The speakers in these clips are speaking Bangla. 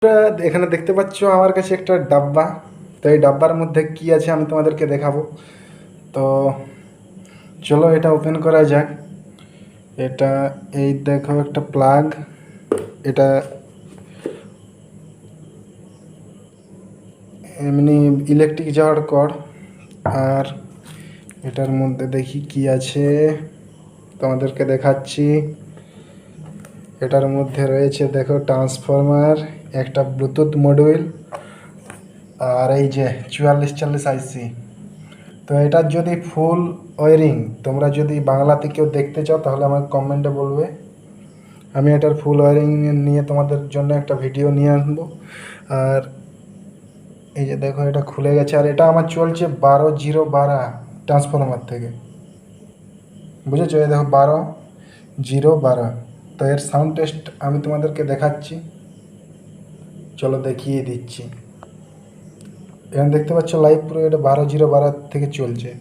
এখানে দেখতে পাচ্ছ আমার কাছে একটা ডাব্বা। তো এই ডাব্বার মধ্যে কি আছে আমি তোমাদেরকে দেখাবো। তো চলো এটা ওপেন করা যাক। এটা এই দেখো একটা প্লাগ, এটা এমনি ইলেকট্রিক যাওয়ার কর্ড। আর এটার মধ্যে দেখি কি আছে, তোমাদেরকে দেখাচ্ছি। এটার মধ্যে রয়েছে দেখো ট্রান্সফরমার, একটা ব্লুটুথ মডিউল, আর এই যে 4440 আইসি। তো এটার যদি ফুল ওয়ারিং তোমরা যদি বাংলাতে কেউ দেখতে চাও তাহলে আমাকে কমেন্টে বলবে, আমি এটার ফুল ওয়ারিং নিয়ে তোমাদের জন্য একটা ভিডিও নিয়ে আসবো। আর এই যে দেখো এটা খুলে গেছে, আর এটা আমার চলছে 12-0-12 ট্রান্সফরমার থেকে, বুঝেছো? এই দেখো 12-0-12। তো এর সাউন্ড টেস্ট আমি তোমাদেরকে দেখাচ্ছি, চলো দেখিয়ে দিচ্ছি। এখানে দেখতে পাচ্ছ লাইভ পুরো এটা 12-0-12 থেকে চলছে।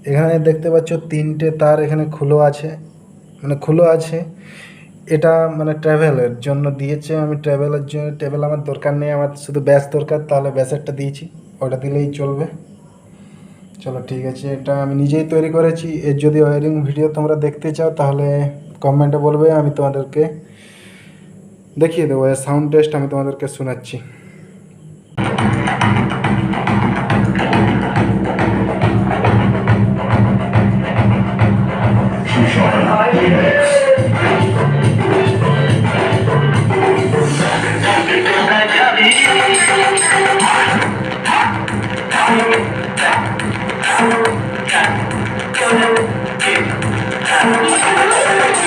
এখানে দেখতে পাচ্ছ 3টে তার এখানে খুলো আছে, মানে খুলো আছে। এটা মানে ট্রাভেলের জন্য দিয়েছে, আমি ট্রাভেলের জন্য, ট্রাভেল আমার দরকার নেই, আমার শুধু ব্যাস দরকার, তাহলে ব্যাসেরটা দিয়েছি, ওটা দিলেই চলবে। চলো ঠিক আছে, এটা আমি নিজেই তৈরি করেছি। এর যদি ওয়ারিং ভিডিও তোমরা দেখতে চাও তাহলে কমেন্টে বলবে, আমি তোমাদেরকে দেখিয়ে দেবো। এর সাউন্ড টেস্ট আমি তোমাদেরকে শোনাচ্ছি।